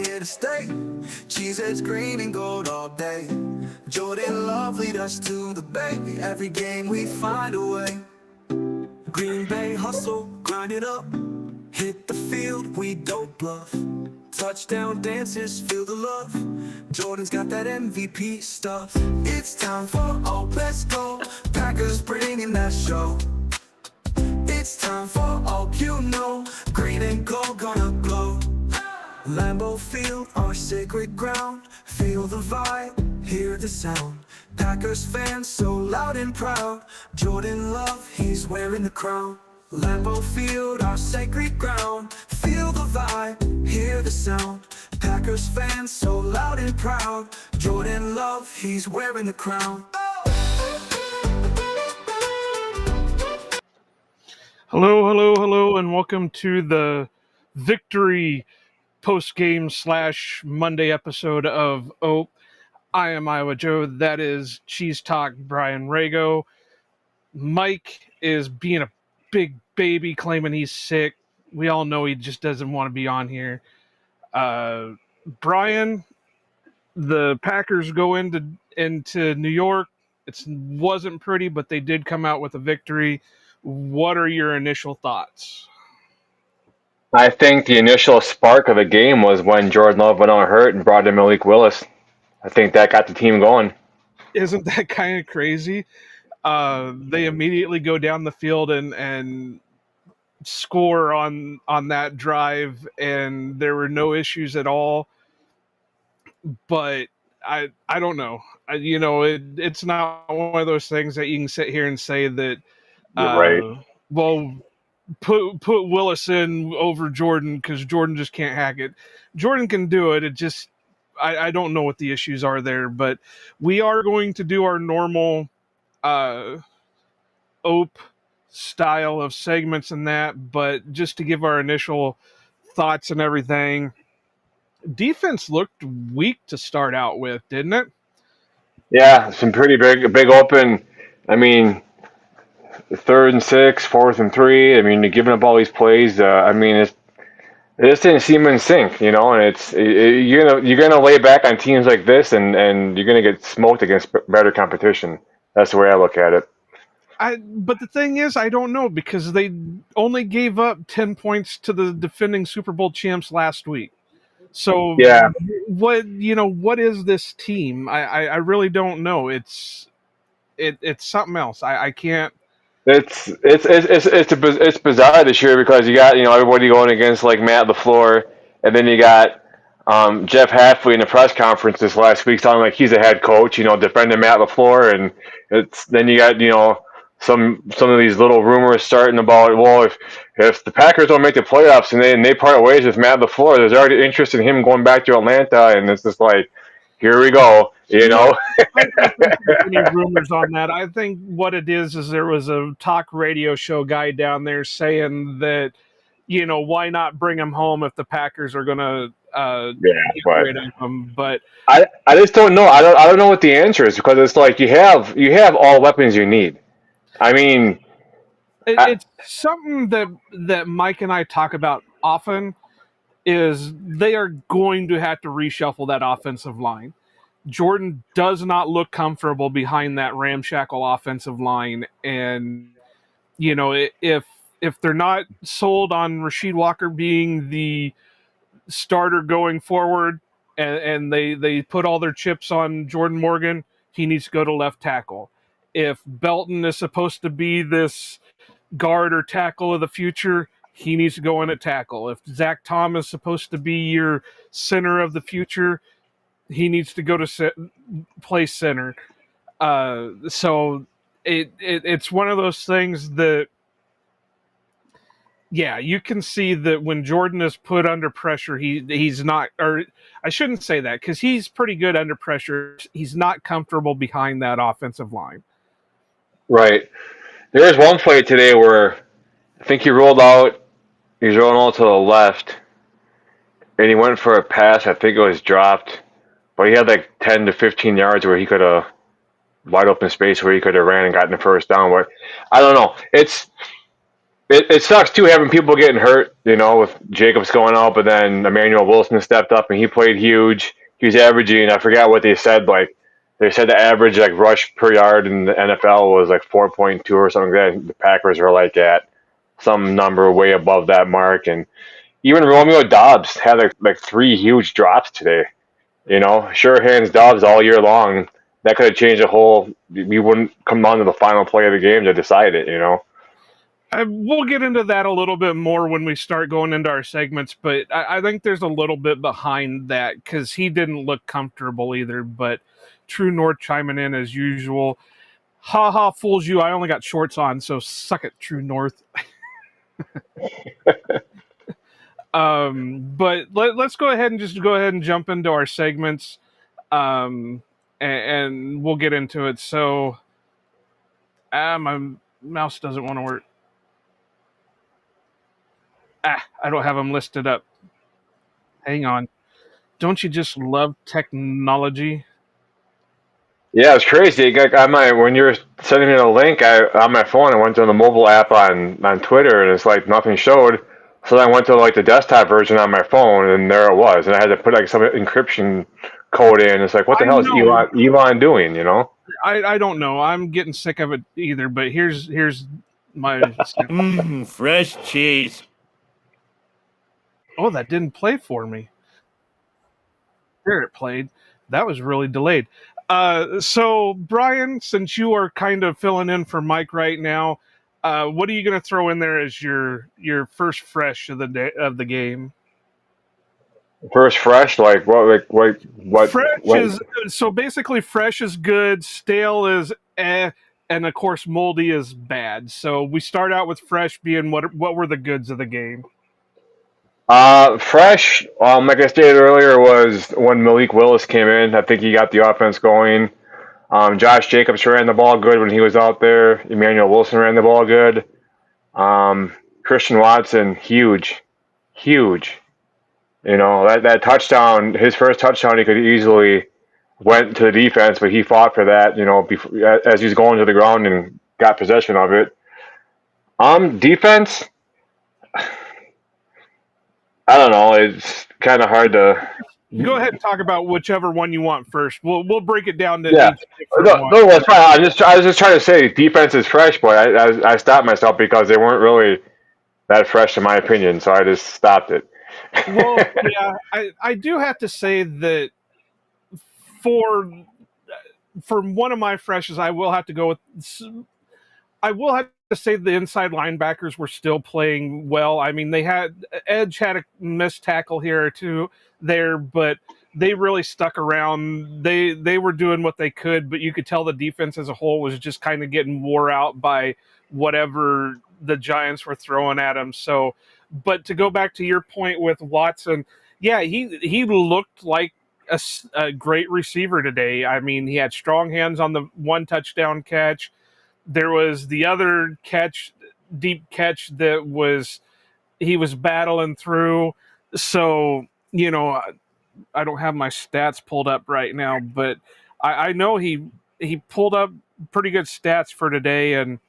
here to stay. Cheeseheads green and gold all day. Jordan Love lead us to the bay. Every game we find a way. Green Bay hustle, grind it up. Hit the field, we don't bluff. Touchdown dances, feel the love. Jordan's got that MVP stuff. It's time for OPE, let's go. Packers bringing that show. It's time for OPE, you know. Green and gold gonna glow. Lambeau Field, our sacred ground. Feel the vibe, hear the sound. Packers fans so loud and proud. Jordan Love, he's wearing the crown. Lambeau Field, our sacred ground. Feel the vibe, hear the sound. Packers fans so loud and proud. Jordan Love, he's wearing the crown. Hello, and welcome to the victory post-game / Monday episode of OPE. I am Iowa Joe. That is Cheeze Talk Brian Rago. Mike is being a big baby, claiming he's sick. We all know he just doesn't want to be on here. Brian, the Packers go into New York. It wasn't pretty, but they did come out with a victory. What are your initial thoughts? I think the initial spark of the game was when Jordan Love went out hurt and brought in Malik Willis. I think that got the team going. Isn't that kind of crazy? They immediately go down the field and score on that drive, and there were no issues at all. But I don't know. It's not one of those things that you can sit here and say that. You're right. Well, put Willis in over Jordan because Jordan just can't hack it. Jordan can do it. It just I don't know what the issues are there, but we are going to do our normal OPE style of segments and that, but just to give our initial thoughts and everything. Defense looked weak to start out with, didn't it? Yeah, some pretty big open. I mean, 3rd and 6, 4th and 3. I mean, they're giving up all these plays. It just didn't seem in sync, and you're gonna lay back on teams like this, and you're gonna get smoked against better competition. That's the way I look at it. But the thing is, I don't know, because they only gave up 10 points to the defending Super Bowl champs last week. So yeah, what is this team? I really don't know. It's something else. I can't. It's bizarre this year because you got everybody going against like Matt LaFleur, and then you got Jeff Halfley in the press conference this last week talking like he's a head coach, defending Matt LaFleur, and then you got some of these little rumors starting about, well, if the Packers don't make the playoffs and they part ways with Matt LaFleur, there's already interest in him going back to Atlanta, and it's just like, here we go, I don't think there's any rumors on that. I think what it is there was a talk radio show guy down there saying that, why not bring him home if the Packers are going to get rid of him? But I just don't know. I don't know what the answer is, because it's like you have all weapons you need. I mean, it's something that Mike and I talk about often, is they are going to have to reshuffle that offensive line. Jordan does not look comfortable behind that ramshackle offensive line, and if they're not sold on Rasheed Walker being the starter going forward, and they put all their chips on Jordan Morgan, he needs to go to left tackle. If Belton is supposed to be this guard or tackle of the future, he needs to go in at tackle. If Zach Tom is supposed to be your center of the future, he needs to go to play center. So it's one of those things that, yeah, you can see that when Jordan is put under pressure, he's not, or I shouldn't say that, because he's pretty good under pressure. He's not comfortable behind that offensive line. Right. There was one play today where I think he rolled out. He's rolling out to the left, and he went for a pass. I think it was dropped, but he had like 10 to 15 yards where he could have wide open space where he could have ran and gotten the first down. But I don't know. it sucks too having people getting hurt, with Jacobs going out, but then Emmanuel Wilson stepped up and he played huge. He was averaging, I forgot what they said, like they said the average like rush per yard in the NFL was like 4.2 or something like that. The Packers were like at some number way above that mark, and even Romeo Dobbs had like three huge drops today. Sure hands Dobbs all year long. That could have changed the whole. We wouldn't come down to the final play of the game to decide it. We'll get into that a little bit more when we start going into our segments, but I think there's a little bit behind that because he didn't look comfortable either. But True North chiming in as usual. Ha ha, fools you. I only got shorts on, so suck it, True North. But let's go ahead and jump into our segments, and we'll get into it. So, my mouse doesn't want to work. I don't have them listed up. Hang on. Don't you just love technology? Yeah, it's crazy. Like when you were sending me the link, on my phone, I went to the mobile app on Twitter, and it's like nothing showed. So then I went to like the desktop version on my phone, and there it was. And I had to put like some encryption code in. It's like, what the I hell is know. Elon doing? I don't know. I'm getting sick of it either. But here's my. Fresh cheese. Oh, that didn't play for me. There it played. That was really delayed. So Brian, since you are kind of filling in for Mike right now, what are you going to throw in there as your first fresh of the day of the game? First fresh, like what, Fresh what? is so basically fresh is good, stale is and of course moldy is bad. So we start out with fresh being what were the goods of the game? Fresh. Like I stated earlier, was when Malik Willis came in. I think he got the offense going. Josh Jacobs ran the ball good when he was out there. Emmanuel Wilson ran the ball good. Christian Watson, huge, huge. That touchdown, his first touchdown, he could easily went to the defense, but he fought for that. Before, as he's going to the ground and got possession of it. Defense. I don't know. It's kind of hard to. Go ahead and talk about whichever one you want first. We'll break it down to Yeah. each different No, one. no, that's fine. I was just trying to say defense is fresh, but I stopped myself because they weren't really that fresh in my opinion, so I just stopped it. Well, yeah, I do have to say that for one of my freshes, I will have to go with. I will have to say the inside linebackers were still playing well. I mean, Edge had a missed tackle here or two there, but they really stuck around. They were doing what they could, but you could tell the defense as a whole was just kind of getting wore out by whatever the Giants were throwing at them. So, but to go back to your point with Watson, yeah, he looked like a great receiver today. I mean, he had strong hands on the one touchdown catch. There was the other deep catch that he was battling through. So, I don't have my stats pulled up right now, but I know he pulled up pretty good stats for today and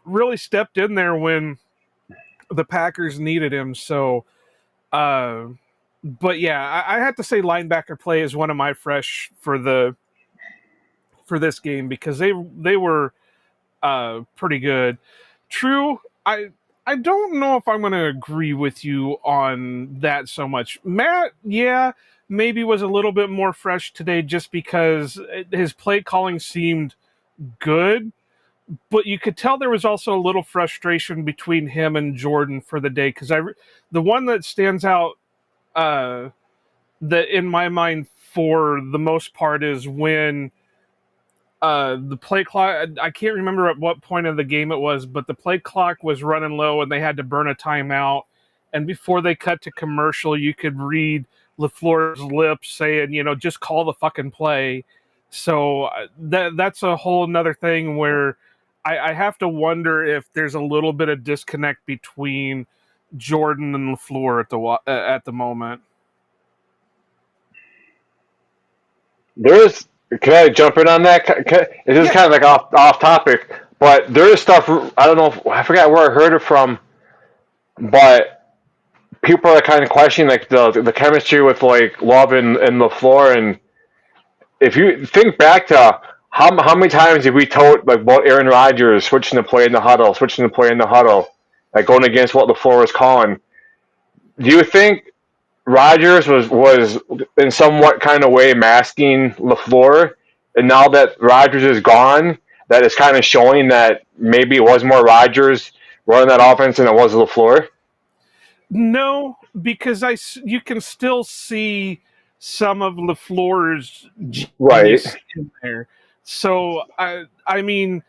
really stepped in there when the Packers needed him. So, but yeah, I have to say linebacker play is one of my fresh for this game because they were pretty good. True, I don't know if I'm going to agree with you on that so much. Matt, yeah, maybe was a little bit more fresh today just because his play calling seemed good, but you could tell there was also a little frustration between him and Jordan for the day because the one that stands out that in my mind for the most part is when the play clock, I can't remember at what point of the game it was, but the play clock was running low and they had to burn a timeout. And before they cut to commercial, you could read LaFleur's lips saying, just call the fucking play. So that's a whole another thing where I have to wonder if there's a little bit of disconnect between Jordan and LaFleur at the moment. Can I jump in on that? This is kind of like off topic, But there is stuff I don't know. I forgot where I heard it from, but people are kind of questioning like the chemistry with like Love and LaFleur, and if you think back to how many times have we told like about Aaron Rodgers switching to play in the huddle, switching to play in the huddle, like going against what LaFleur was calling. Do you think Rodgers was in somewhat kind of way masking LaFleur, and now that Rodgers is gone, that is kind of showing that maybe it was more Rodgers running that offense than it was LaFleur? No, because you can still see some of LaFleur's Right, genius in there. So I mean,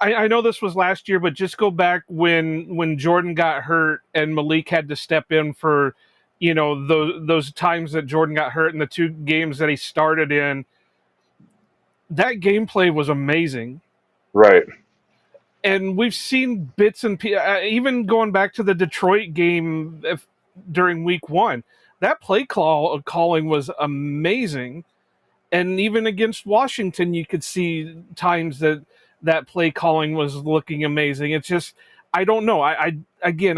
I know this was last year, but just go back when Jordan got hurt and Malik had to step in for, those times that Jordan got hurt in the 2 games that he started in. That gameplay was amazing. right. And we've seen bits and even going back to the Detroit game during week 1, that calling was amazing. And even against Washington, you could see times that play calling was looking amazing. It's just, I don't know. I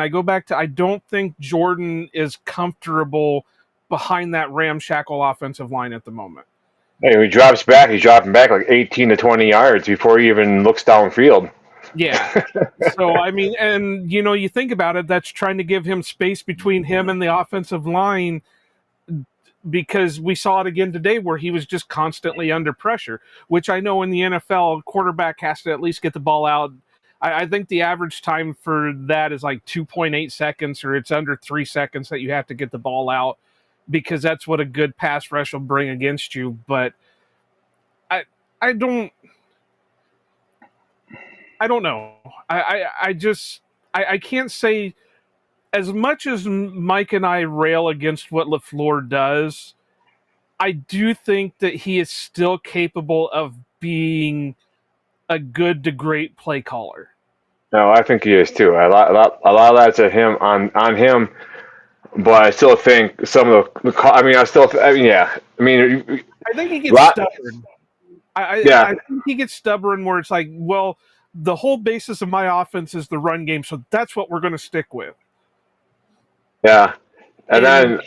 go back to, I don't think Jordan is comfortable behind that ramshackle offensive line at the moment. Hey, when he drops back, he's dropping back like 18 to 20 yards before he even looks downfield. Yeah. So, I mean, and, you think about it, that's trying to give him space between him and the offensive line, because we saw it again today where he was just constantly under pressure, which I know in the NFL, a quarterback has to at least get the ball out. I think the average time for that is like 2.8 seconds, or it's under 3 seconds that you have to get the ball out, because that's what a good pass rush will bring against you. But I don't know. I can't say, as much as Mike and I rail against what LaFleur does, I do think that he is still capable of being a good to great play caller. No, I think he is too. A lot of that's at him on him, but I still think some of I mean, yeah. I mean, I think he gets lot, stubborn. yeah, I think he gets stubborn where it's like, well, the whole basis of my offense is the run game, so that's what we're going to stick with. yeah. And And then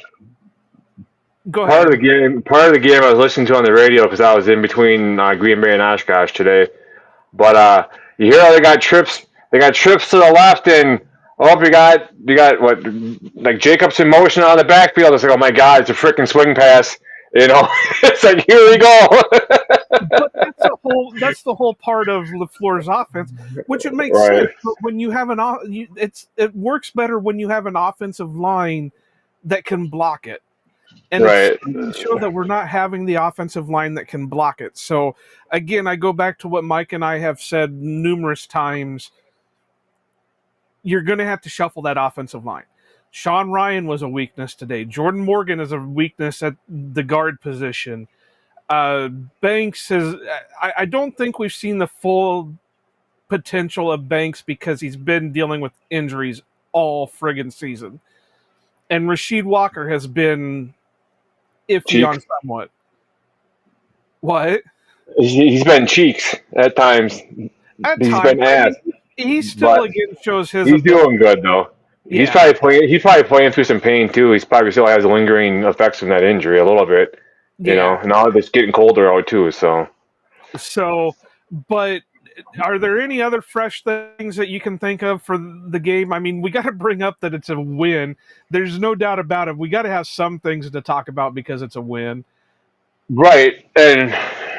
go part of ahead. the game I was listening to on the radio because I was in between Green Bay and Oshkosh today. But you hear how they got trips. They got trips to the left, and oh, you got what, like Jacobs in motion out of the backfield. It's like, oh my God, it's a freaking swing pass. It's like, here we go. But that's the whole part of LaFleur's offense, which it makes Right, sense. But when you have it works better when you have an offensive line that can block it. And it's right. starting to show that we're not having the offensive line that can block it. So again, I go back to what Mike and I have said numerous times. You're going to have to shuffle that offensive line. Sean Ryan was a weakness today. Jordan Morgan is a weakness at the guard position. Banks is. I don't think we've seen the full potential of Banks because he's been dealing with injuries all friggin' season. And Rasheed Walker has been iffy Cheeks. on somewhat. What? He's been cheeks at times. At He's times, been I ass, mean, he still but again shows his he's ability. doing good though. He's Yeah. probably playing. He's probably playing through some pain too. He's probably still has lingering effects from that injury a little bit. Yeah. And now it's getting colder out too. So So, but are there any other fresh things that you can think of for the game? I mean, we got to bring up that it's a win. There's no doubt about it. We got to have some things to talk about because it's a win. right, and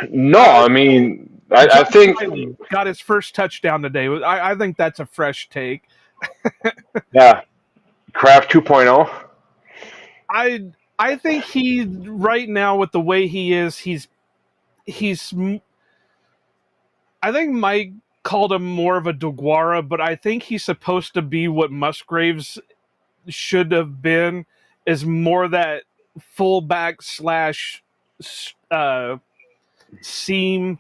no, Uh, I mean, I Josh think Riley got his first touchdown today. I think that's a fresh take. yeah, Kraft 2.0. I think he right now with the way he is, he's. I think Mike called him more of a Deguara, but I think he's supposed to be what Musgraves should have been, is more that fullback slash seam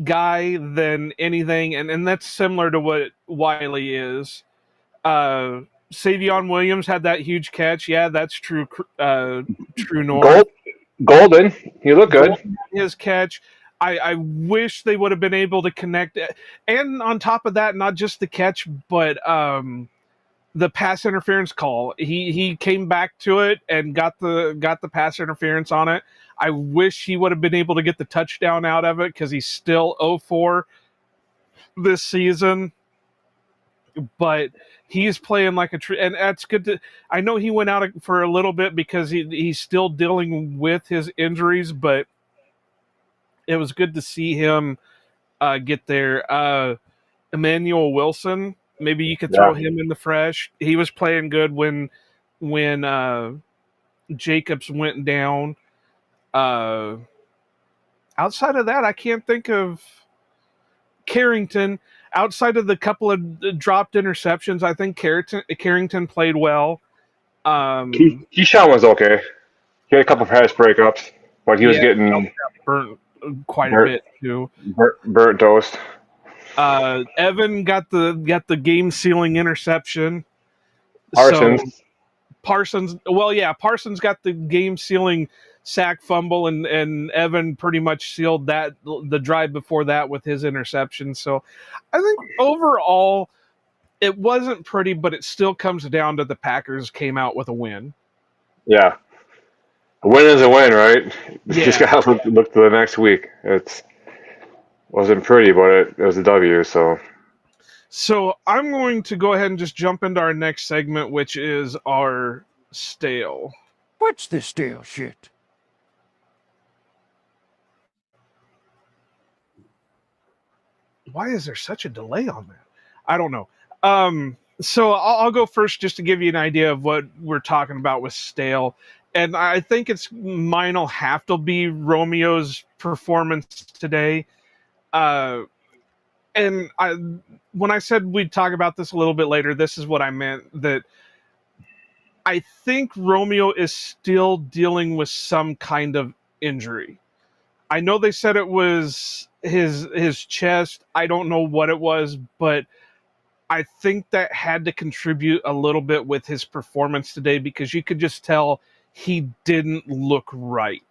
guy than anything, and that's similar to what Wiley is. Savion Williams had that huge catch. Yeah, that's true. True North. Golden. You look good. Golden had his catch. I wish they would have been able to connect, and on top of that, not just the catch, but the pass interference call. He came back to it and got the pass interference on it. I wish he would have been able to get the touchdown out of it because he's still 0-4 this season. But he's playing like a tree, and that's good to. I know he went out for a little bit because he's still dealing with his injuries, but it was good to see him get there. Emmanuel Wilson, maybe you could throw Yeah. him in the fresh. He was playing good when Jacobs went down. Uh, Outside of that, I can't think of Carrington. Outside of the couple of dropped interceptions, I think Carrington played well. Keyshawn was okay. He had a couple pass breakups, but he was Yeah, getting burnt quite a burnt, bit too. burnt toast. Evan got the game sealing interception. Parsons. So Parsons got the game sealing sack fumble, and Evan pretty much sealed the drive before that with his interception. So I think overall it wasn't pretty, but it still comes down to the Packers came out with a win. Yeah. A win is a win, right? You just Yeah. gotta look to the next week. It wasn't pretty, but it was a W. So So I'm going to go ahead and just jump into our next segment, which is our stale. What's this stale shit? Why is there such a delay on that? I don't know. So I'll go first just to give you an idea of what we're talking about with stale. And I think mine will have to be Romeo's performance today. And when I said we'd talk about this a little bit later, this is what I meant. That I think Romeo is still dealing with some kind of injury. I know they said it was his chest. I don't know what it was, but I think that had to contribute a little bit with his performance today because you could just tell he didn't look right.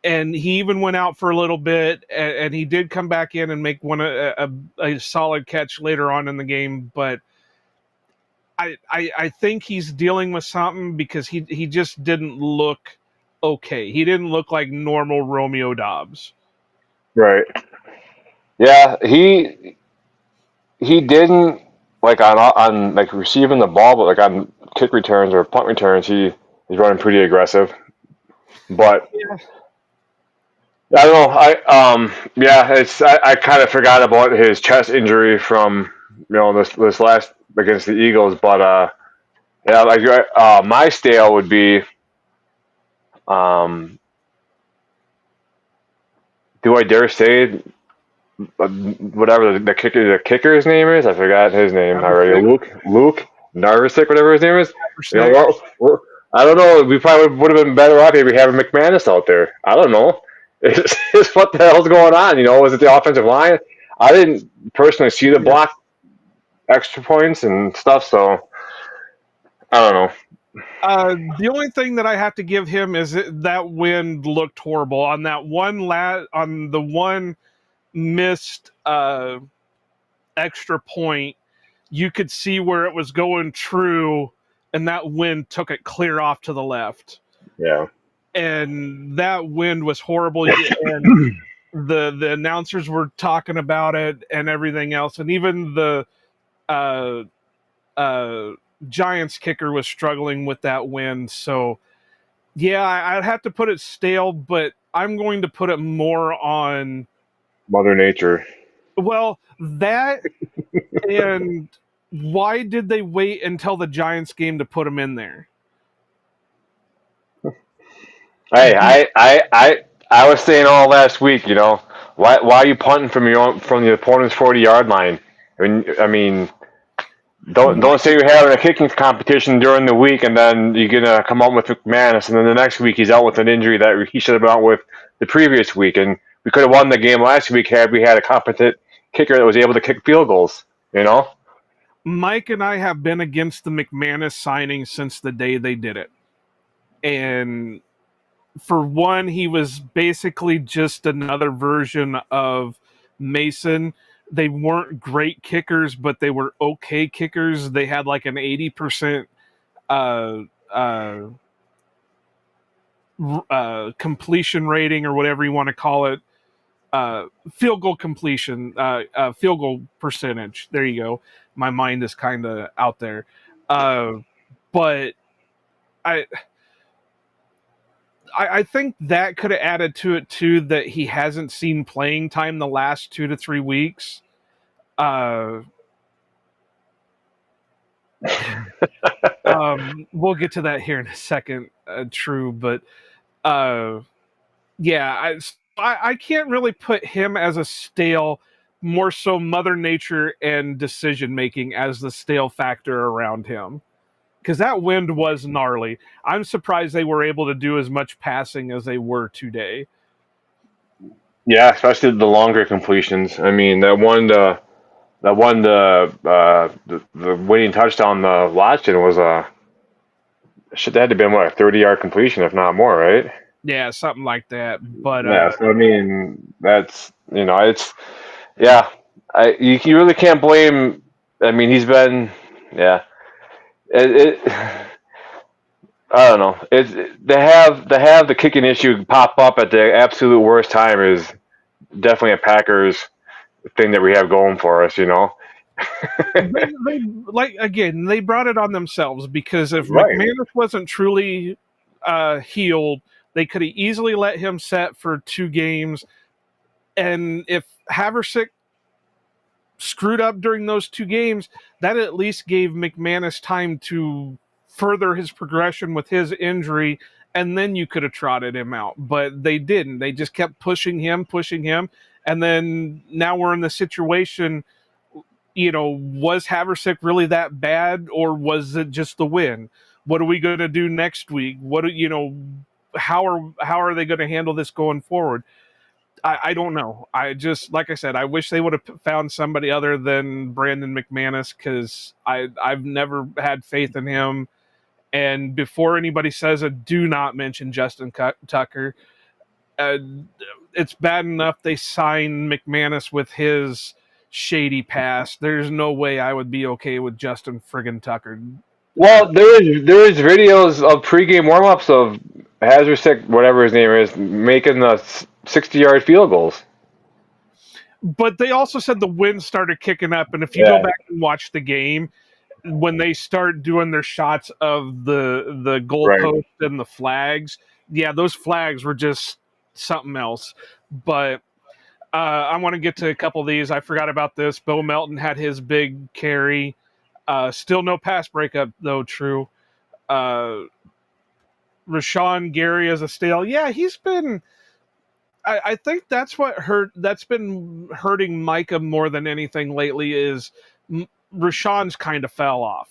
And he even went out for a little bit, and he did come back in and make a solid catch later on in the game. But I think he's dealing with something because he just didn't look okay. He didn't look like normal Romeo Dobbs. right. Yeah, he didn't like on like receiving the ball, but like on kick returns or punt returns, he's running pretty aggressive. But Yeah. I don't know. I kind of forgot about his chest injury from this last against the Eagles, but yeah, like my stale would be um do I dare say whatever the kicker's name is? I forgot his name already. Luke Narvisic, whatever his name is. You know what? I don't know. We probably would have been better off maybe having McManus out there. I don't know. It's what the hell's going on? Was it the offensive line? I didn't personally see the block extra points and stuff, so I don't know. The only thing that I have to give him is that wind looked horrible on that on the one missed extra point. You could see where it was going true, and that wind took it clear off to the left. Yeah. And that wind was horrible. And the announcers were talking about it and everything else, and even the Giants kicker was struggling with that wind. So yeah, I'd have to put it stale, but I'm going to put it more on Mother Nature. well, that and why did they wait until the Giants game to put him in there? Hey, I was saying all last week, why are you punting from the opponent's 40-yard line? I mean, don't say you're having a kicking competition during the week and then you're gonna come up with McManus and then the next week he's out with an injury that he should have been out with the previous week, and we could have won the game last week had we had a competent kicker that was able to kick field goals. Mike and I have been against the McManus signing since the day they did it. And for one, he was basically just another version of Mason. They weren't great kickers, but they were okay kickers. They had like an 80% uh, uh, completion rating, or whatever you want to call it, field goal completion, field goal percentage. There you go. My mind is kind of out there. But I, I think that could have added to it too, that he hasn't seen playing time the last 2 to 3 weeks. Uh, we'll get to that here in a second, true, but uh, yeah, I can't really put him as a stale, more so Mother Nature and decision making as the stale factor around him. Because that wind was gnarly. I'm surprised they were able to do as much passing as they were today. Yeah, especially the longer completions. I mean, the winning touchdown the Watson was should that had been what, a 30-yard completion, if not more, right? Yeah, something like that. But Yeah, so I mean, that's it's yeah. You really can't blame. I mean, he's been yeah. It I don't know. It's to have the kicking issue pop up at the absolute worst time is definitely a Packers thing that we have going for us. they like, again, they brought it on themselves, because if Right. McManus wasn't truly healed, they could have easily let him set for 2 games. And if Haversick screwed up during those 2 games, that at least gave McManus time to further his progression with his injury, and then you could have trotted him out. But they didn't. They just kept pushing him, and then now we're in the situation. Was Haversick really that bad, or was it just the win? What are we going to do next week? How are they going to handle this going forward? I don't know. I just, like I said, I wish they would have found somebody other than Brandon McManus, because I've never had faith in him. And before anybody says it, do not mention Justin Tucker. Uh, it's bad enough they signed McManus with his shady past. There's no way I would be okay with Justin friggin' Tucker. Well, there is videos of pregame warmups of Hazard, whatever his name is, making the 60-yard field goals. But they also said the wind started kicking up, and if you go Yeah. back and watch the game, when they start doing their shots of the Right. goalpost and the flags, yeah, those flags were just something else. But I want to get to a couple of these. I forgot about this. Bo Melton had his big carry. Still no pass breakup though. True. Rashawn Gary as a stale. Yeah, he's been. I think that's what hurt. That's been hurting Micah more than anything lately. Is Rashawn's kind of fell off.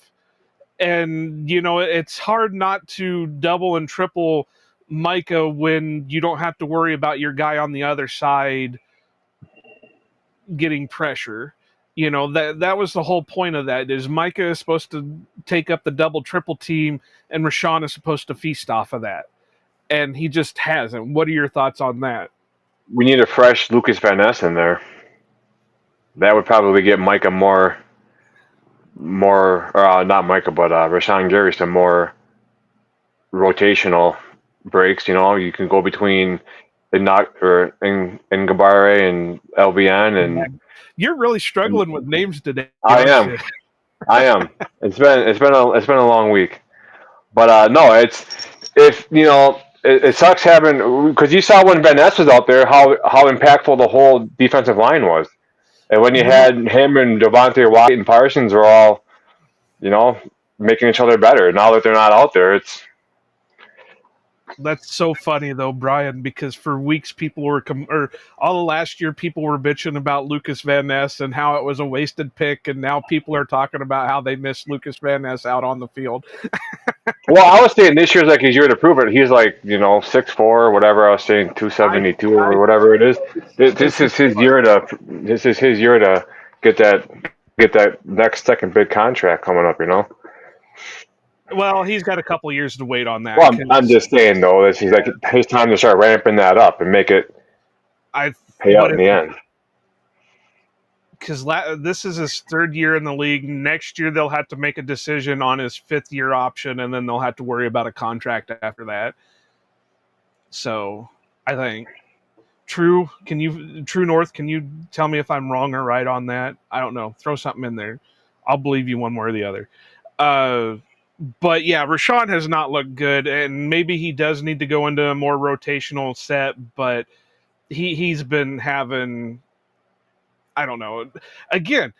And it's hard not to double and triple Micah when you don't have to worry about your guy on the other side getting pressure. That was the whole point of that. Is Micah is supposed to take up the double triple team, and Rashawn is supposed to feast off of that, and he just hasn't. What are your thoughts on that? We need a fresh Lucas Van Ness in there. That would probably get Micah not Micah, but Rashawn Gary some more rotational breaks. You can go between Ngabare and LVN, and You're really struggling with names today, I aren't am. you? I am. It's been a long week, but no, it sucks having, because you saw when Van Ness was out there how impactful the whole defensive line was, and when you had him and Devontae White and Parsons were all you know making each other better. Now that they're not out there, it's That's so funny though, Brian, because for weeks people were or all of last year people were bitching about Lucas Van Ness and how it was a wasted pick, and now people are talking about how they missed Lucas Van Ness out on the field. well. I was saying this year's like his year to prove it. He's like 6'4" or whatever. I was saying 272 or whatever it is. This is his year to. This is his year to get that next second big contract coming up. Well, he's got a couple years to wait on that Well, I'm because just saying though, this is like his time to start ramping that up and make it I pay out what in the end. because this is his third year in the league. Next year they'll have to make a decision on his fifth year option, and then they'll have to worry about a contract after that. So I think True North, can you tell me if I'm wrong or right on that? I don't know. Throw something in there. I'll believe you one way or the other. But yeah, Rashawn has not looked good, and maybe he does need to go into a more rotational set, but he's been having, I don't know. Again,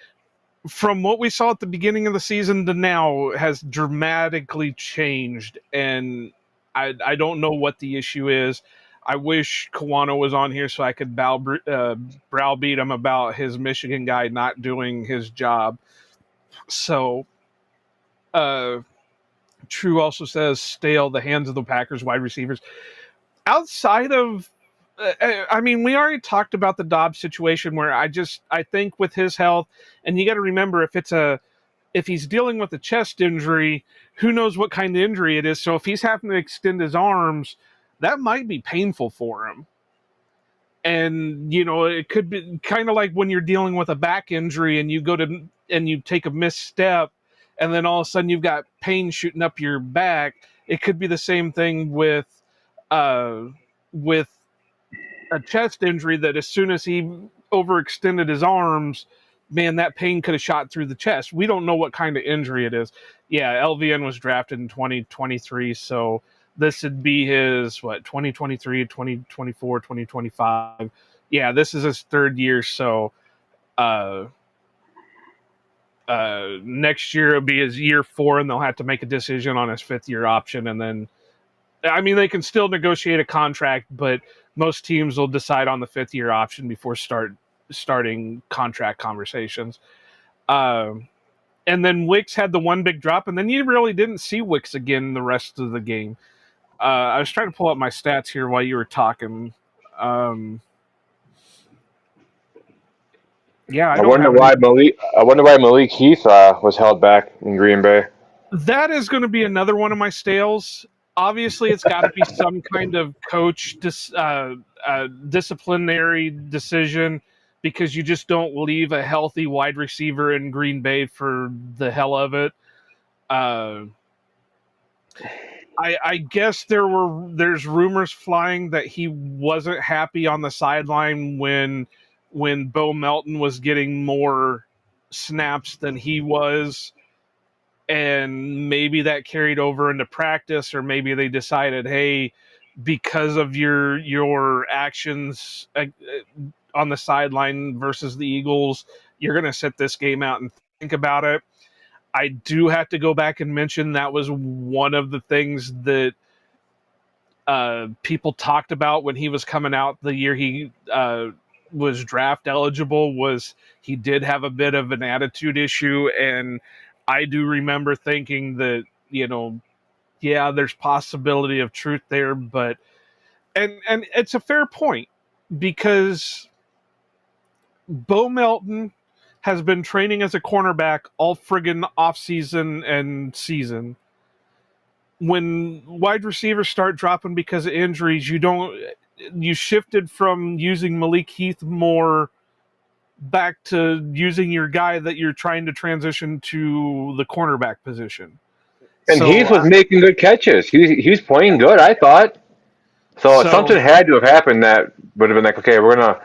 from what we saw at the beginning of the season to now has dramatically changed, and I don't know what the issue is. I wish Kawano was on here so I could browbeat him about his Michigan guy not doing his job. So, True also says stale the hands of the Packers wide receivers. Outside of, I mean, we already talked about the Dobbs situation where I think with his health, and you got to remember if he's dealing with a chest injury, who knows what kind of injury it is. So if he's having to extend his arms, that might be painful for him. And it could be kind of like when you're dealing with a back injury and you take a misstep, and then all of a sudden you've got pain shooting up your back. It could be the same thing uh, with a chest injury, that as soon as he overextended his arms, man, that pain could have shot through the chest. We don't know what kind of injury it is. Yeah, LVN was drafted in 2023, so this would be his 2023, 2024, 2025. Yeah, this is his third year, so next year it'll be his year 4, and they'll have to make a decision on his fifth year option, and then I mean, they can still negotiate a contract, but most teams will decide on the fifth year option before starting contract conversations. And then Wicks had the one big drop, and then you really didn't see Wicks again the rest of the game. I was trying to pull up my stats here while you were talking. Yeah, I I don't wonder have why any. Malik Heath was held back in Green Bay. That is going to be another one of my stales. Obviously, it's got to be some kind of disciplinary decision, because you just don't leave a healthy wide receiver in Green Bay for the hell of it. I guess there's rumors flying that he wasn't happy on the sideline when Bo Melton was getting more snaps than he was, and maybe that carried over into practice, or maybe they decided, hey, because of your actions on the sideline versus the Eagles, you're going to sit this game out and think about it. I do have to go back and mention that was one of the things that people talked about when he was coming out the year he was draft eligible, was he did have a bit of an attitude issue. And I do remember thinking that, yeah, there's possibility of truth there, but and it's a fair point, because Bo Melton has been training as a cornerback all friggin' offseason and season. When wide receivers start dropping because of injuries, you shifted from using Malik Heath more back to using your guy that you're trying to transition to the cornerback position. And So Heath was making good catches. He was playing good, I thought. So so something had to have happened that would have been like, okay, we're gonna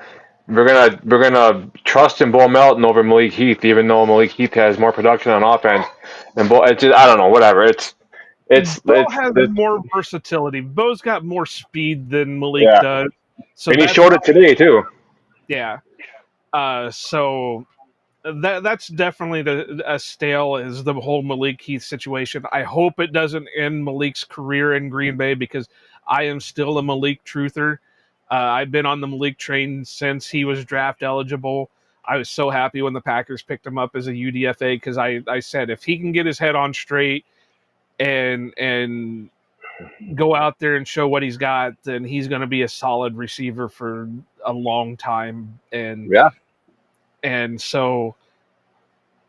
trust in Bo Melton over Malik Heath, even though Malik Heath has more production on offense. And Bo, it's just, I don't know, whatever. Bo has It's more versatility. Bo's got more speed than Malik yeah, does. So and he that's showed it today too. yeah. So that's definitely a stale, is the whole Malik Heath situation. I hope it doesn't end Malik's career in Green Bay, because I am still a Malik truther. I've been on the Malik train since he was draft eligible. I was so happy when the Packers picked him up as a UDFA, because I said if he can get his head on straight and go out there and show what he's got, then he's going to be a solid receiver for a long time. And Yeah, and so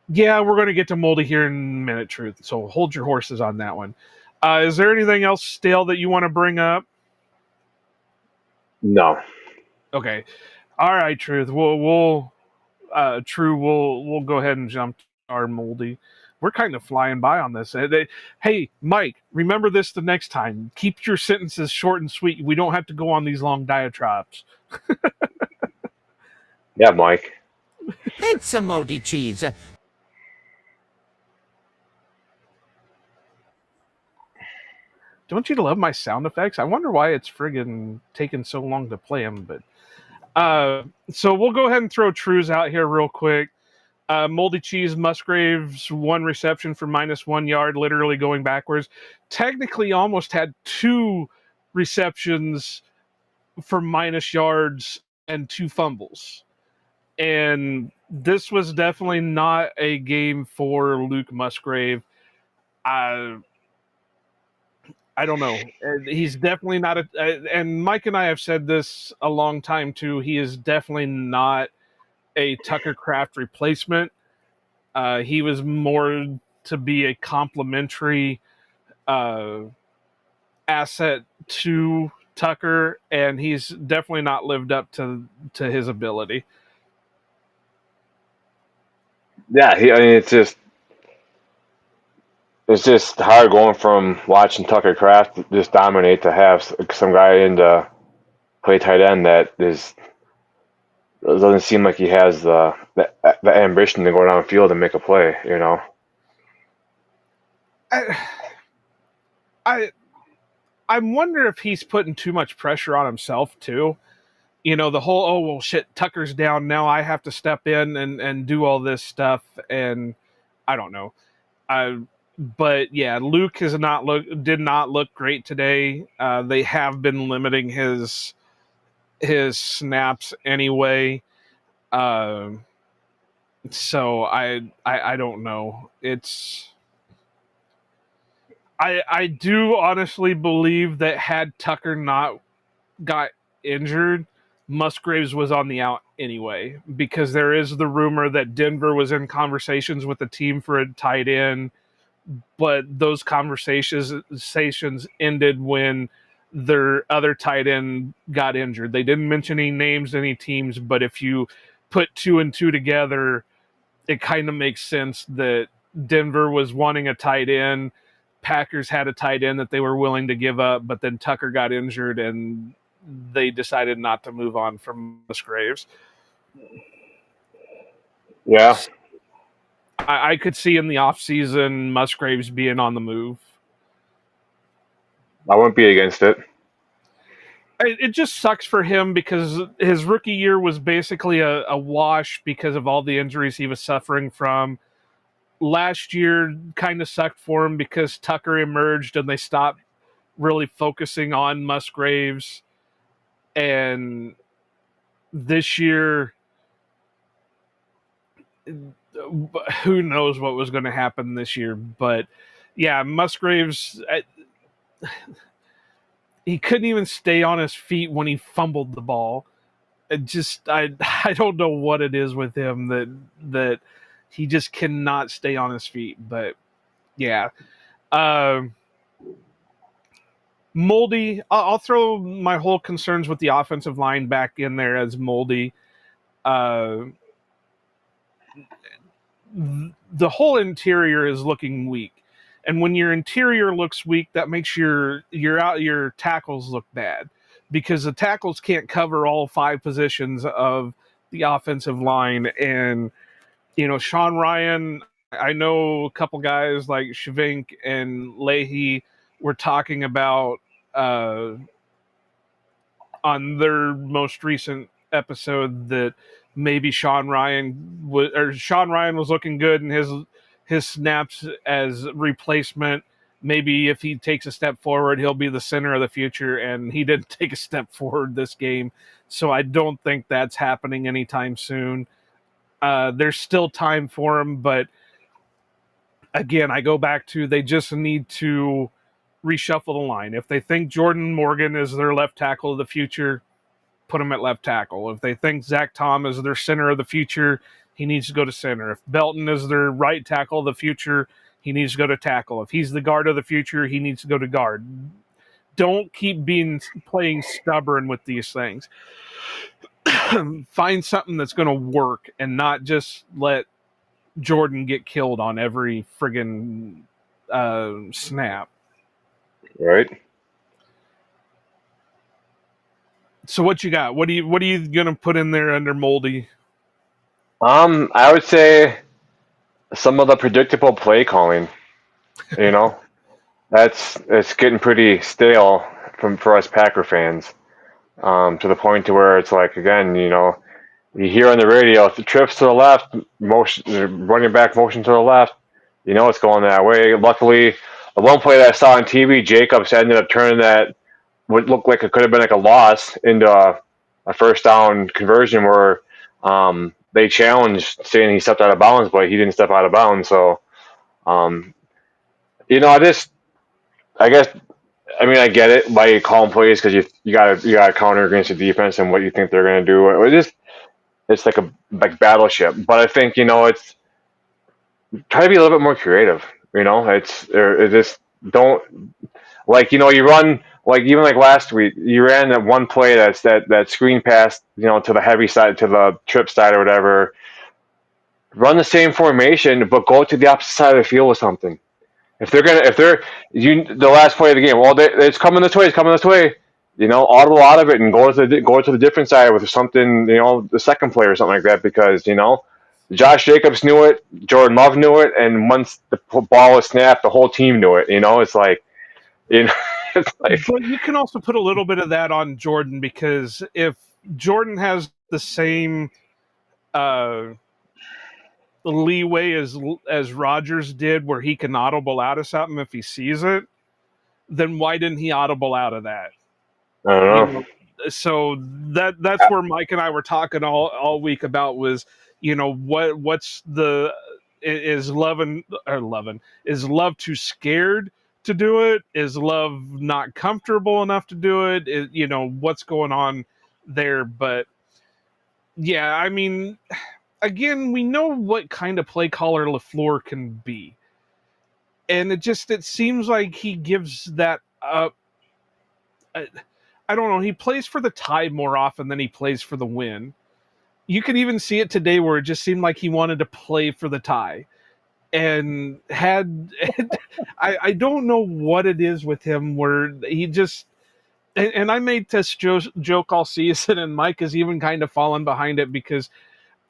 Yeah, we're going to get to Moldy here in a minute, Truth. So hold your horses on that one. Is there anything else stale that you want to bring up? No. Okay. All right, Truth. We'll go ahead and jump to our Moldy. We're kind of flying by on this. Hey, Mike, remember this the next time. Keep your sentences short and sweet. We don't have to go on these long diatribes. Yeah, Mike. It's a moldy cheese. Don't you love my sound effects? I wonder why it's friggin' taking so long to play them. But so we'll go ahead and throw Trues out here real quick. Moldy Cheese Musgraves, 1 reception for -1 yard, literally going backwards. Technically, almost had 2 receptions for minus yards and 2 fumbles. And this was definitely not a game for Luke Musgrave. I don't know. He's definitely not and Mike and I have said this a long time too. He is definitely not a Tucker Craft replacement. He was more to be a complementary asset to Tucker, and he's definitely not lived up to his ability. Yeah, I mean, it's just hard going from watching Tucker Craft just dominate to have some guy in to play tight end that doesn't seem like he has the ambition to go downfield and make a play. You know. I I I wonder if he's putting too much pressure on himself too. You know, the whole, oh well shit, Tucker's down, now I have to step in and do all this stuff, and I don't know. But yeah, Luke did not look great today. They have been limiting his snaps anyway. Um so I don't know. I do honestly believe that had Tucker not got injured, Musgraves was on the out anyway, because there is the rumor that Denver was in conversations with the team for a tight end, but those conversations ended when their other tight end got injured. They didn't mention any names, any teams, but if you put 2 and 2 together, it kind of makes sense that Denver was wanting a tight end. Packers had a tight end that they were willing to give up, but then Tucker got injured and they decided not to move on from Musgraves. Yeah, I could see in the offseason Musgraves being on the move. I wouldn't be against it. It just sucks for him because his rookie year was basically a wash because of all the injuries he was suffering from. Last year kind of sucked for him because Tucker emerged and they stopped really focusing on Musgraves. And this year, who knows what was going to happen this year. But yeah, Musgraves, he couldn't even stay on his feet when he fumbled the ball. I don't know what it is with him that he just cannot stay on his feet. But yeah, Moldy. I'll throw my whole concerns with the offensive line back in there as Moldy. Uh, the whole interior is looking weak, and when your interior looks weak, that makes your tackles look bad because the tackles can't cover all 5 positions of the offensive line. And you know, Sean Ryan, I know a couple guys like Shavink and Leahy were talking about on their most recent episode that maybe Sean Ryan was looking good in his snaps as replacement. Maybe if he takes a step forward, he'll be the center of the future, and he didn't take a step forward this game, so I don't think that's happening anytime soon. There's still time for him, but again, I go back to they just need to reshuffle the line. If they think Jordan Morgan is their left tackle of the future, put him at left tackle. If they think Zach Tom is their center of the future, he needs to go to center. If Belton is their right tackle of the future, he needs to go to tackle. If he's the guard of the future, he needs to go to guard. Don't keep playing stubborn with these things. Find something that's going to work and not just let Jordan get killed on every friggin' snap. Right. So what you got? What are you gonna put in there under Moldy? I would say some of the predictable play calling. You know, it's getting pretty stale for us Packer fans. To the point to where it's like, again, you hear on the radio, if the trips to the left, motion, running back motion to the left, it's going that way. Luckily, the one play that I saw on TV, Jacobs ended up turning that what looked like it could have been like a loss into a first down conversion where they challenged saying he stepped out of bounds, but he didn't step out of bounds. So, um, I guess, I mean, I get it why you call them plays because you got to counter against the defense and what you think they're going to do. It's like a battleship, but I think it's try to be a little bit more creative. It just don't you run like even like last week you ran that one play that screen pass to the heavy side to the trip side or whatever. Run the same formation, but go to the opposite side of the field with something. If they're the last play of the game, well, it's coming this way, it's coming this way. Audible out of it and go to the different side with something, the second play or something like that, because Josh Jacobs knew it, Jordan Love knew it, and once the ball was snapped, the whole team knew it. It's like, you know, it's like, But you can also put a little bit of that on Jordan, because if Jordan has the same leeway as Rodgers did, where he can audible out of something if he sees it, then why didn't he audible out of that? I don't You know. know, so that's where Mike and I were talking all week about was, what's the is loving is Love too scared to do it? Is Love not comfortable enough to do it? What's going on there? But yeah, I mean, again, we know what kind of play caller LaFleur can be, and it seems like he gives that up. I don't know. He plays for the tie more often than he plays for the win. You can even see it today, where it just seemed like he wanted to play for the tie, and had I don't know what it is with him, where he just, and I made this joke all season, and Mike has even kind of fallen behind it, because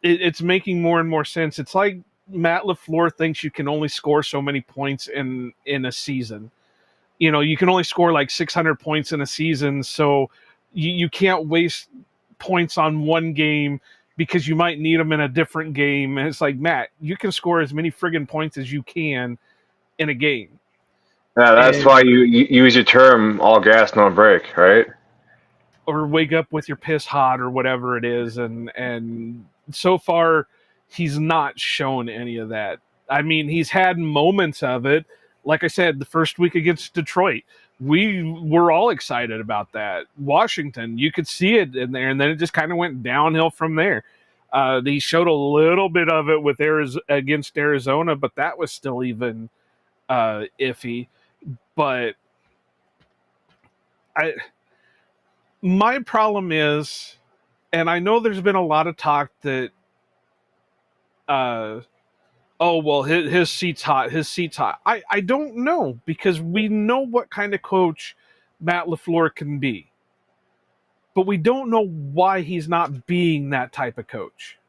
it's making more and more sense. It's like Matt LaFleur thinks you can only score so many points in a season. You can only score like 600 points in a season, so you can't waste points on one game because you might need them in a different game. And it's like, Matt, you can score as many friggin' points as you can in a game. Yeah, that's why And you use your term all gas, no break, right? or wake up with your piss hot or whatever it is, and so far he's not shown any of that. I mean, he's had moments of it. Like I said, the first week against Detroit, we were all excited about that. Washington, you could see it in there, and then it just kind of went downhill from there. He showed a little bit of it with against Arizona, but that was still even iffy. But I my problem is, and I know there's been a lot of talk that, uh, oh well, his seat's hot. His seat's hot. I don't know, because we know what kind of coach Matt LaFleur can be, but we don't know why he's not being that type of coach.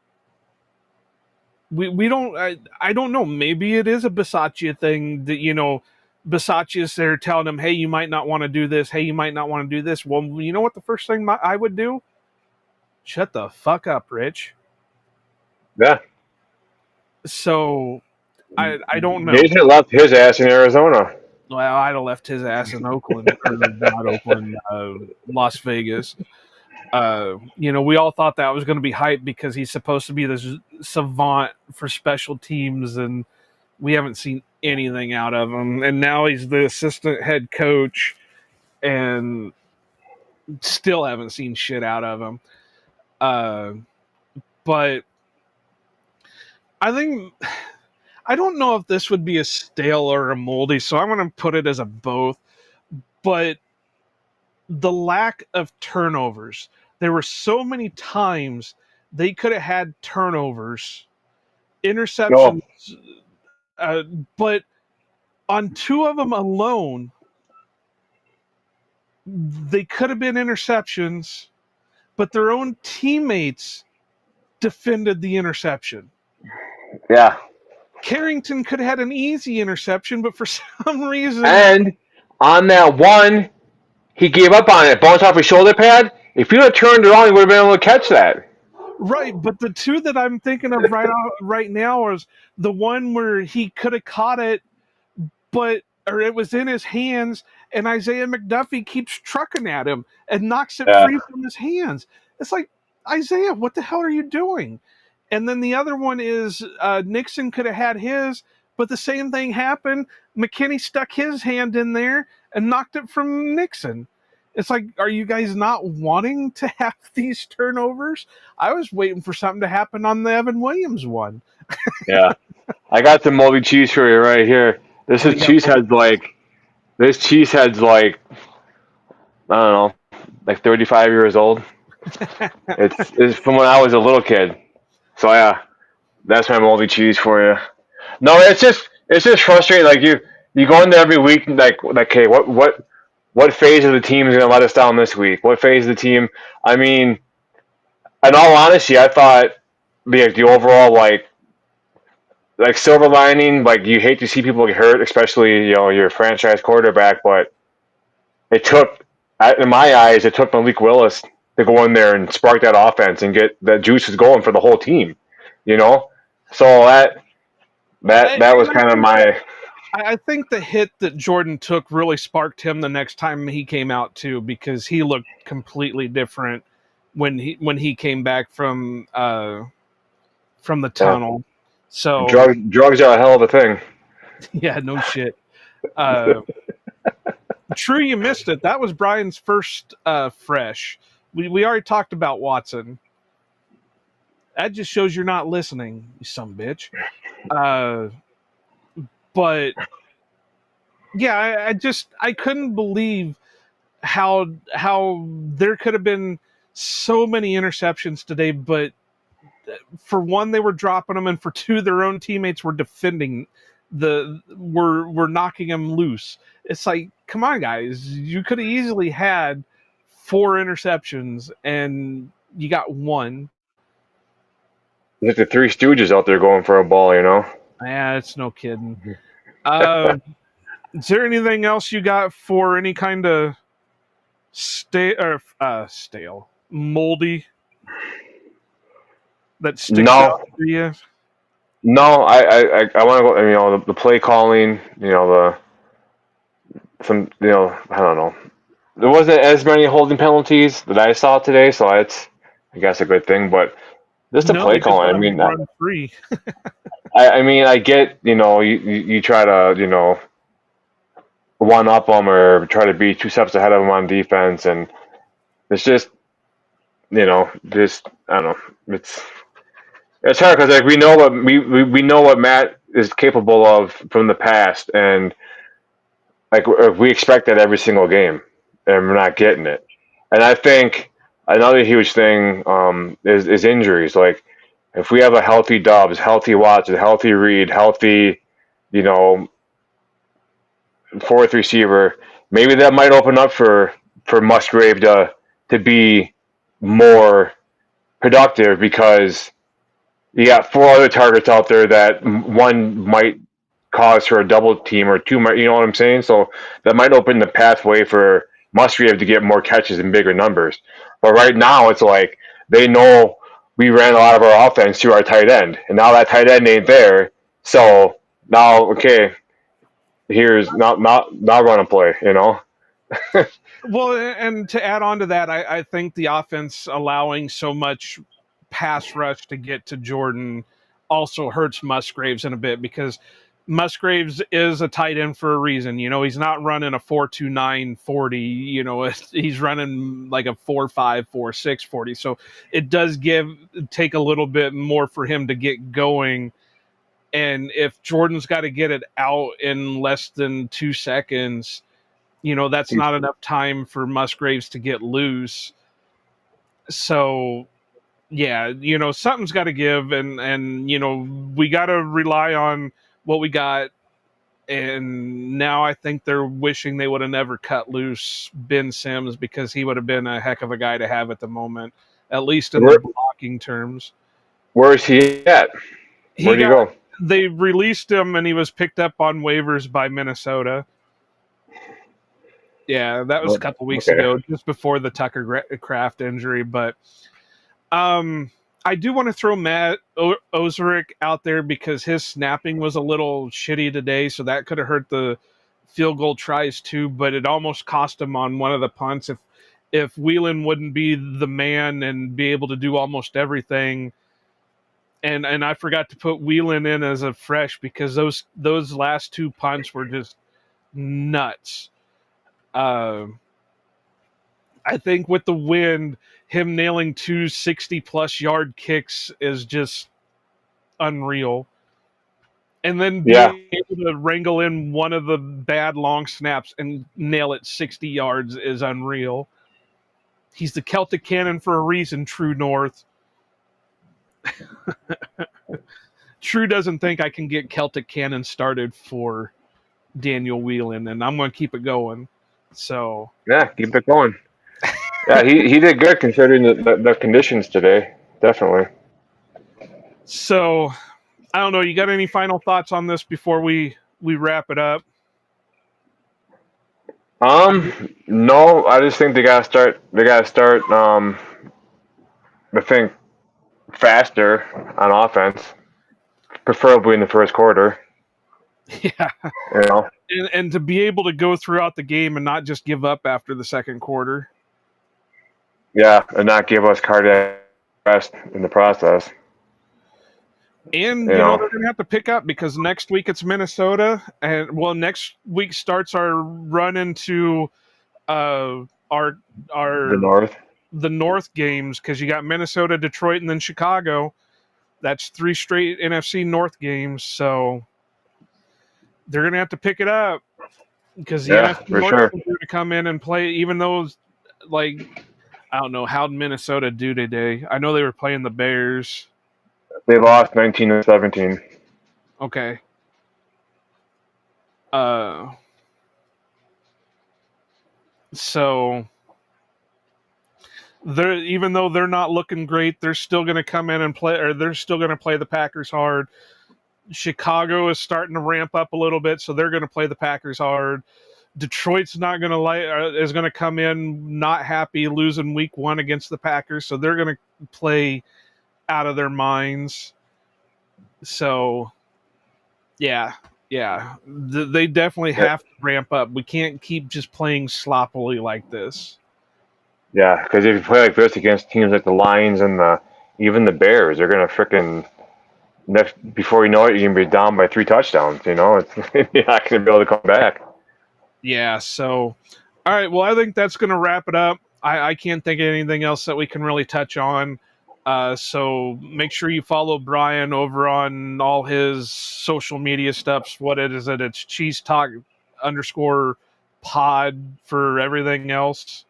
We don't. I don't know. Maybe it is a Bisaccia thing that Bisaccia's there telling him, hey, you might not want to do this. Hey, you might not want to do this. Well, you know what? The first thing I would do, shut the fuck up, Rich. Yeah. So I don't know. Jason left his ass in Arizona. Well, I'd have left his ass in Oakland, or not Oakland, Las Vegas. We all thought that was going to be hype because he's supposed to be this savant for special teams, and we haven't seen anything out of him. And now he's the assistant head coach, and still haven't seen shit out of him. But I think I don't know if this would be a stale or a moldy, so I'm going to put it as a both. But the lack of turnovers, there were so many times they could have had turnovers, No. interceptions, uh, but on two of them alone, they could have been interceptions, but their own teammates defended the interception. Yeah. Carrington could have had an easy interception, but for some reason, And on that one, he gave up on it. Bounced off his shoulder pad. If you had turned it on, he would have been able to catch that. right. But the two that I'm thinking of right now is the one where he could have caught it, but or it was in his hands, and Isaiah McDuffie keeps trucking at him and knocks it Yeah. free from his hands. It's like, Isaiah, what the hell are you doing? And then the other one is Nixon could have had his, but the same thing happened. McKinney stuck his hand in there and knocked it from Nixon. It's like, are you guys not wanting to have these turnovers? I was waiting for something to happen on the Evan Williams one. Yeah. I got the moldy cheese for you right here. This What do is you got? Cheesehead's like. This Cheesehead's like. I don't know, like 35 years old. It's from when I was a little kid. So yeah, that's my moldy cheese for you. No, it's just frustrating. Like you go into every week like okay, what phase of the team is gonna let us down this week? What phase of the team? I mean, in all honesty, I thought the overall like silver lining, like you hate to see people get hurt, especially your franchise quarterback, but it took, in my eyes, it took Malik Willis to go in there and spark that offense and get the juices going for the whole team. You know, so that was And kind of my. I think the hit that Jordan took really sparked him the next time he came out too, because he looked completely different when he came back from the Yeah, tunnel. So drugs are a hell of a thing. yeah, no shit. Uh, True, you missed it. That was Brian's first fresh. We already talked about Watson. That just shows you're not listening, you some bitch. Uh, but yeah, I couldn't believe how there could have been so many interceptions today, but for one, they were dropping them, and for two, their own teammates were defending were knocking them loose. It's like, come on, guys, you could have easily had four interceptions, and you got one. Like the Three Stooges out there going for a ball, you know. Yeah, it's no kidding. Uh, is there anything else you got for any kind of stale, moldy that sticks No, out to you? no, I want to go. The play calling, I don't know. There wasn't as many holding penalties that I saw today, so it's, I guess, a good thing. But just the No, play they just calling. let them run free. I mean, I get, you try to, one up them or try to be two steps ahead of them on defense, and it's just, just I don't know. It's hard because like we know what Matt is capable of from the past, and like we expect that every single game, and we're not getting it. And I think another huge thing is injuries. Like if we have a healthy Dobbs, healthy Watson, healthy Reed, healthy, you know, fourth receiver, maybe that might open up for Musgrave to be more productive because you got four other targets out there that one might cause for a double team or two might, you know what I'm saying? So that might open the pathway for Musgrave to get more catches in bigger numbers. But right now it's like they know we ran a lot of our offense through our tight end, and now that tight end ain't there. So now, okay, here's not run a play, you know. Well, and to add on to that, I think the offense allowing so much pass rush to get to Jordan also hurts Musgraves in a bit, because Musgraves is a tight end for a reason. He's not running a 4.29 40. He's running like a 4.5 4.6 40. So it does take a little bit more for him to get going And if Jordan's got to get it out in less than 2 seconds, that's not enough time for Musgraves to get loose. So, yeah, something's got to give, and we got to rely on what we got. And now I think they're wishing they would have never cut loose Ben Sims, because he would have been a heck of a guy to have at the moment, at least in the blocking terms. Where's he at? Where'd he go? They released him, and he was picked up on waivers by Minnesota. Yeah, that was a couple weeks ago, just before the Tucker Kraft injury. But I do want to throw Matt Ozarek out there, because his snapping was a little shitty today, so that could have hurt the field goal tries too, but it almost cost him on one of the punts. If Whelan wouldn't be the man and be able to do almost everything, and I forgot to put Whelan in as a fresh, because those last 2 punts were just nuts. I think with the wind, him nailing 2 60-plus yard kicks is just unreal. And then being able to wrangle in one of the bad long snaps and nail it 60 yards is unreal. He's the Celtic Cannon for a reason, True North. True doesn't think I can get Celtic Cannon started for Daniel Whelan, and I'm going to keep it going. So yeah, keep it going. Yeah, he did good considering the conditions today. Definitely. So I don't know. You got any final thoughts on this before we wrap it up? No, I just think they gotta start. I think faster on offense, preferably in the first quarter. Yeah. And to be able to go throughout the game and not just give up after the second quarter. Yeah, and not give us cardiac arrest in the process. And they're going to have to pick up, because next week it's Minnesota, and next week starts our run into the North games, because you got Minnesota, Detroit, and then Chicago. That's 3 straight NFC North games, so they're going to have to pick it up, because the NFC North is going to come in and play, even though, I don't know, how did Minnesota do today? I know they were playing the Bears. They lost 19-17. Okay. So even though they're not looking great, they're still going to come in and play, or they're still going to play the Packers hard. Chicago is starting to ramp up a little bit, so they're going to play the Packers hard. Detroit's not going to is going to come in not happy losing week 1 against the Packers, so they're going to play out of their minds. So, yeah, they definitely have to ramp up. We can't keep just playing sloppily like this. Yeah, because if you play like this against teams like the Lions and even the Bears, they're gonna freaking before you know it, you're gonna be down by 3 touchdowns. You're not gonna be able to come back. Yeah. So, all right. Well, I think that's gonna wrap it up. I can't think of anything else that we can really touch on. So make sure you follow Brian over on all his social media stuffs. What is it? It's Cheeze Talk _pod for everything else.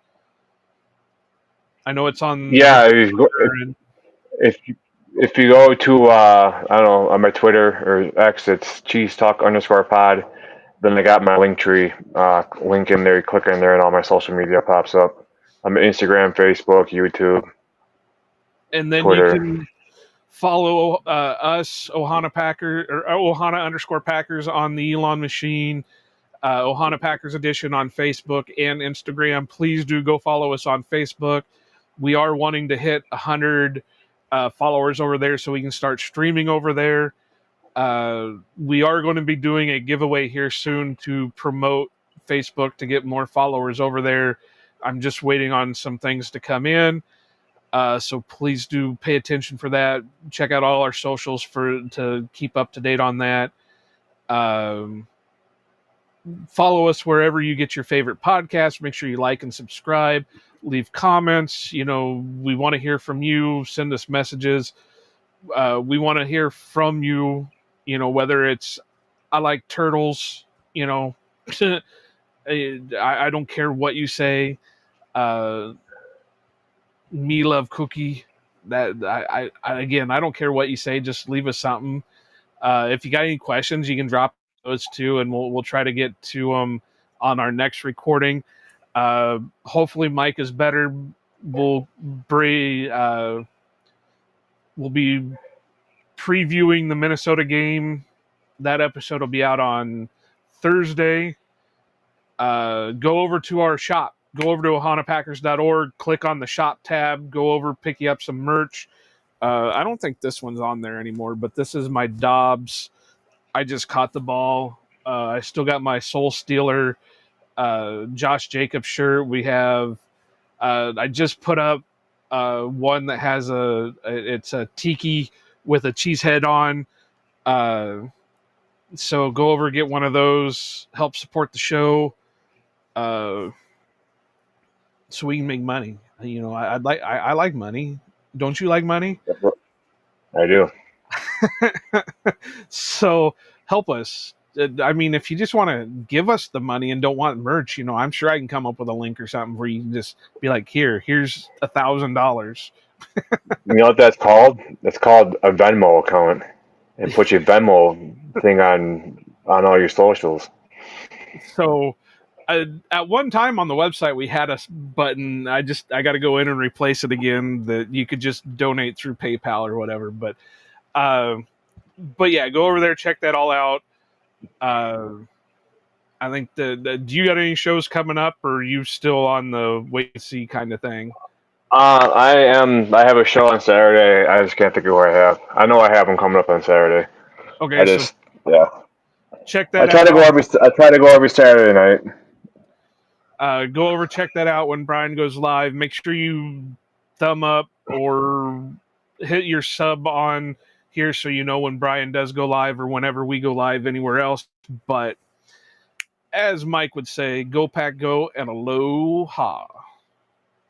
I know it's on. Yeah, if you go to I don't know, on my Twitter or X, it's Cheeze Talk _pod. Then I got my link tree link in there. You click in there, and all my social media pops up. I'm Instagram, Facebook, YouTube. And then Twitter. You can follow us, Ohana Packer, or Ohana _Packers on the Elon Machine, Ohana Packers Edition on Facebook and Instagram. Please do go follow us on Facebook. We are wanting to hit 100 followers over there so we can start streaming over there. We are going to be doing a giveaway here soon to promote Facebook to get more followers over there. I'm just waiting on some things to come in. So please do pay attention for that. Check out all our socials to keep up to date on that. Follow us wherever you get your favorite podcast. Make sure you like and subscribe. Leave comments. We want to hear from you. Send us messages. We want to hear from you whether it's I like turtles, I don't care what you say. Me love cookie. That again, I don't care what you say. Just leave us something. If you got any questions, you can drop those too, and we'll try to get to them on our next recording. Hopefully, Mike is better. We'll we'll be previewing the Minnesota game. That episode will be out on Thursday. Go over to our shop. Go over to ohanapackers.org, click on the shop tab, go over, pick you up some merch. I don't think this one's on there anymore, but this is my Dobbs. I just caught the ball. I still got my Soul Stealer Josh Jacobs shirt. We have, I just put up one that has it's a tiki with a cheese head on. So go over, get one of those, help support the show. So we can make money. I like money. Don't you like money? I do. So help us. I mean, if you just want to give us the money and don't want merch, I'm sure I can come up with a link or something where you can just be like, here's $1,000. You know what that's called? That's called a Venmo account, and put your Venmo thing on all your socials. So at one time on the website we had a button. I got to go in and replace it again, that you could just donate through PayPal or whatever. But yeah, go over there, check that all out. I think do you got any shows coming up, or are you still on the wait and see kind of thing? I have a show on Saturday. I just can't think of where I have. I know I have them coming up on Saturday. Okay, Yeah. Check that out. I try to go every Saturday night. Go over, check that out when Brian goes live. Make sure you thumb up or hit your sub on here so you know when Brian does go live or whenever we go live anywhere else. But as Mike would say, go pack go and aloha.